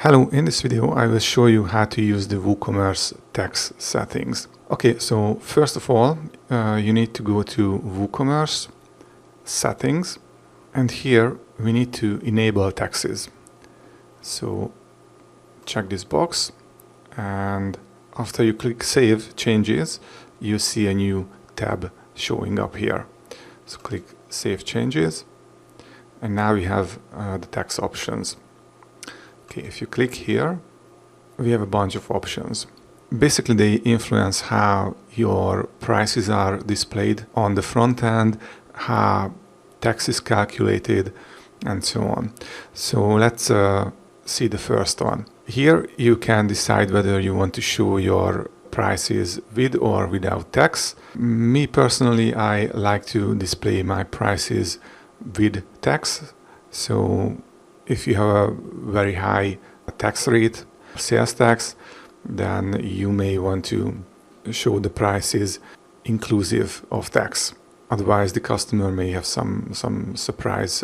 Hello, in this video I will show you how to use the WooCommerce tax settings. Okay, so first of all, you need to go to WooCommerce settings, and here we need to enable taxes. So check this box, and after you click Save Changes, you see a new tab showing up here. So click Save Changes, and now we have the tax options. Okay, if you click here, we have a bunch of options. Basically, they influence how your prices are displayed on the front end, how tax is calculated, and so on. So let's see the first one. Here you can decide whether you want to show your prices with or without tax. Me personally, I like to display my prices with tax. So if you have a very high tax rate, sales tax, then you may want to show the prices inclusive of tax. Otherwise, the customer may have some surprise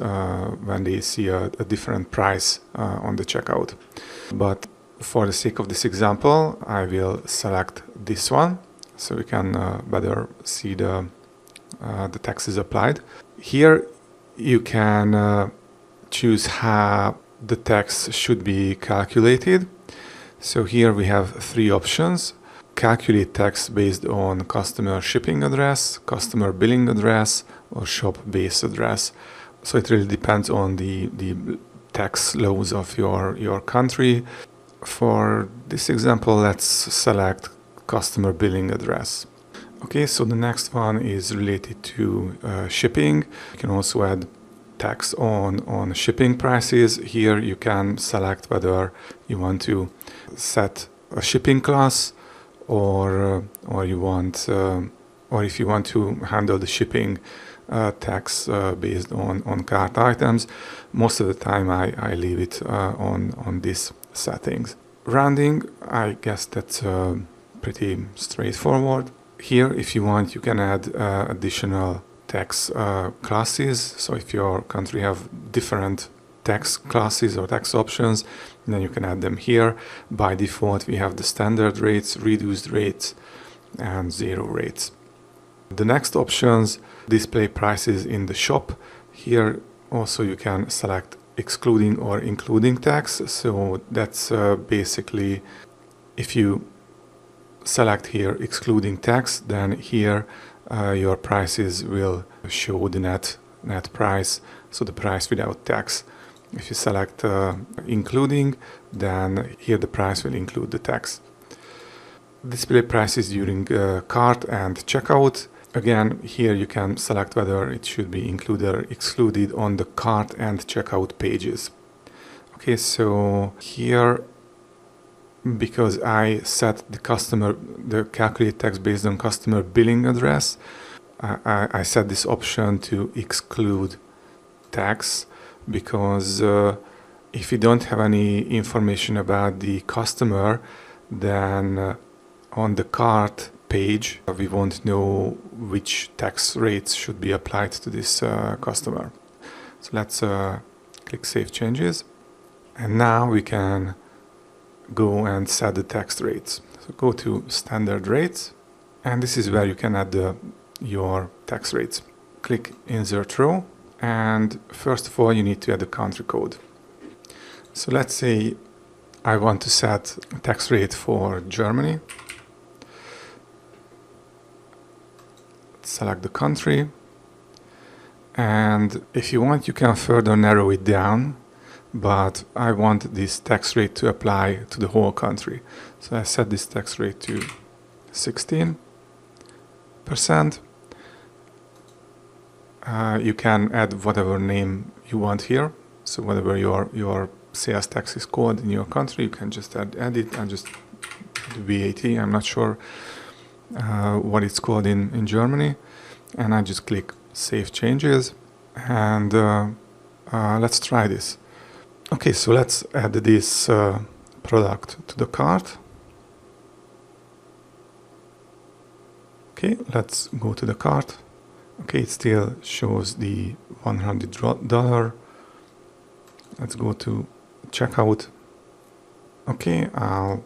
when they see a different price on the checkout. But for the sake of this example, I will select this one so we can better see the taxes applied. Here you can choose how the tax should be calculated. So here we have three options: calculate tax based on customer shipping address, customer billing address, or shop base address. So it really depends on the tax laws of your country. For this example, let's select customer billing address. Okay, so the next one is related to shipping. You can also add tax on shipping prices. Here you can select whether you want to set a shipping class or you want or if you want to handle the shipping tax based on cart items. Most of the time I leave it on these settings. Rounding, I guess that's pretty straightforward. Here, if you want, you can add additional tax classes. So if your country have different tax classes or tax options, then you can add them here. By default, we have the standard rates, reduced rates, and zero rates. The next options display prices in the shop. Here also you can select excluding or including tax. So that's basically, if you select here excluding tax, then here your prices will show the net price, so the price without tax. If you select including, then here the price will include the tax. Display prices during cart and checkout. Again, here you can select whether it should be included or excluded on the cart and checkout pages. Okay, so here, because I set the calculate tax based on customer billing address, I set this option to exclude tax, because if you don't have any information about the customer, then on the cart page we won't know which tax rates should be applied to this customer. So let's click Save Changes, and now we can go and set the tax rates. So go to Standard Rates, and this is where you can add your tax rates. Click Insert Row, and first of all you need to add the country code. So let's say I want to set a tax rate for Germany. Select the country, and if you want you can further narrow it down, but I want this tax rate to apply to the whole country. So I set this tax rate to 16%. You can add whatever name you want here. So whatever your sales tax is called in your country, you can just add it and just do VAT. I'm not sure what it's called in Germany. And I just click Save Changes, and let's try this. Okay, so let's add this product to the cart. Okay, let's go to the cart. Okay, it still shows the $100. Let's go to checkout. Okay, I'll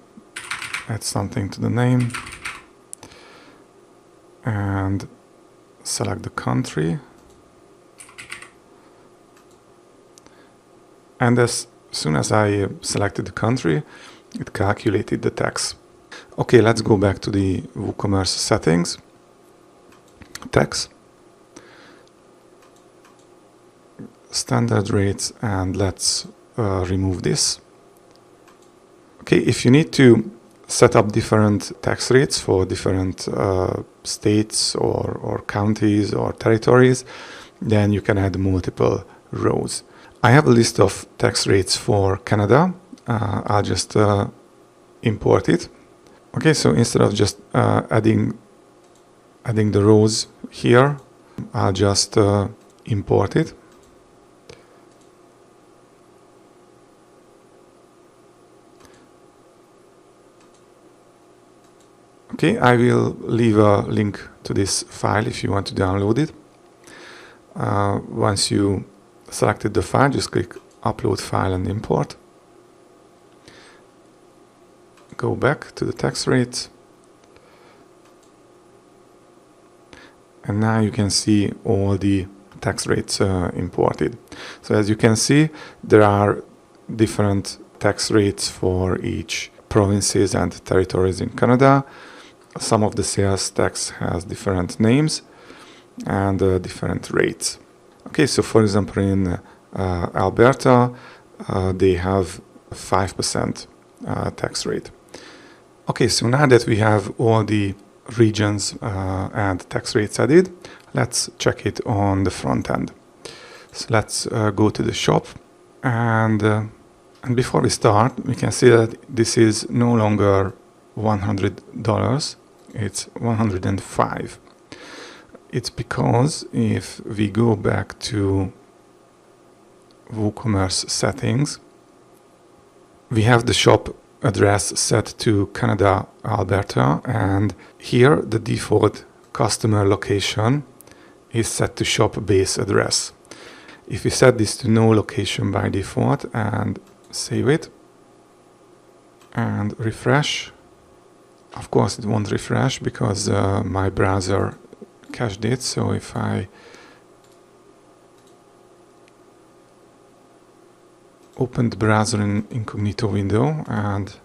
add something to the name and select the country. And as soon as I selected the country, it calculated the tax. Okay, let's go back to the WooCommerce settings, tax, standard rates, and let's remove this. Okay, if you need to set up different tax rates for different states or counties or territories, then you can add multiple rows. I have a list of tax rates for Canada. I'll just import it. Okay, so instead of just adding the rows here, I'll just import it. Okay, I will leave a link to this file if you want to download it. Once you selected the file, just click Upload File and Import. Go back to the tax rates. And now you can see all the tax rates imported. So as you can see, there are different tax rates for each provinces and territories in Canada. Some of the sales tax has different names and different rates. Okay, so for example in Alberta, they have 5% tax rate. Okay, so now that we have all the regions and tax rates added, let's check it on the front end. So let's go to the shop, and before we start, we can see that this is no longer $100, it's 105. It's because if we go back to WooCommerce settings, we have the shop address set to Canada, Alberta, and here the default customer location is set to shop base address. If we set this to no location by default and save it and refresh, of course it won't refresh because my browser cached it. So if I open the browser in incognito window and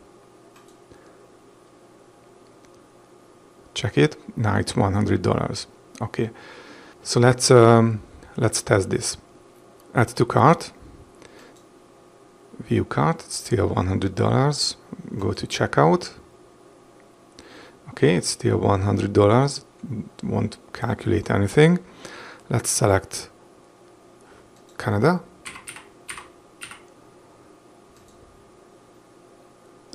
check it, now it's $100. Okay, so let's test this. Add to cart, view cart, it's still $100. Go to checkout. Okay, it's still $100. Won't calculate anything. Let's select Canada.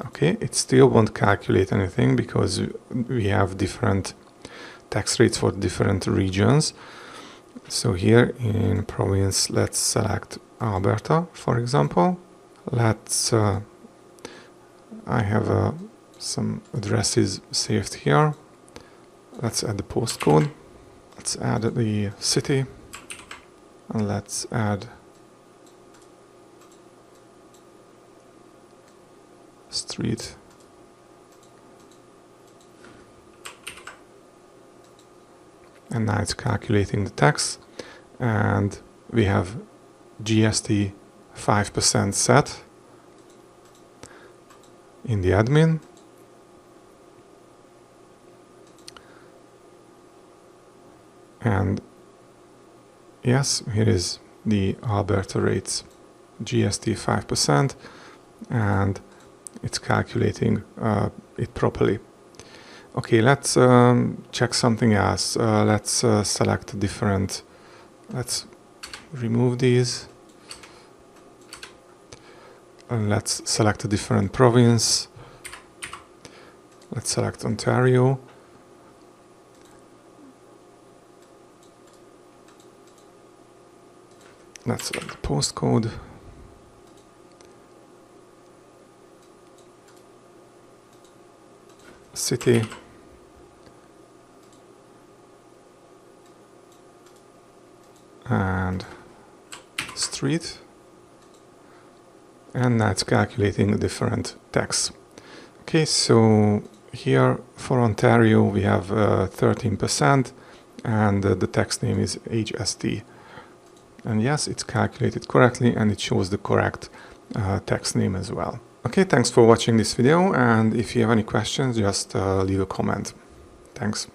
Okay, it still won't calculate anything because we have different tax rates for different regions. So here in province, let's select Alberta, for example. Let's I have some addresses saved here. Let's add the postcode. Let's add the city, and let's add street. And now it's calculating the tax, and we have GST 5% set in the admin. And yes, here is the Alberta rates, GST 5%, and it's calculating it properly. Okay, let's check something else. Let's select different, let's remove these. And let's select a different province. Let's select Ontario. Let's select the postcode. City. And street. and now it's calculating a different tax. Okay, so here for Ontario we have 13%, and the tax name is HST. And yes, it's calculated correctly, and it shows the correct tax name as well. Okay, thanks for watching this video, and if you have any questions, just leave a comment. Thanks.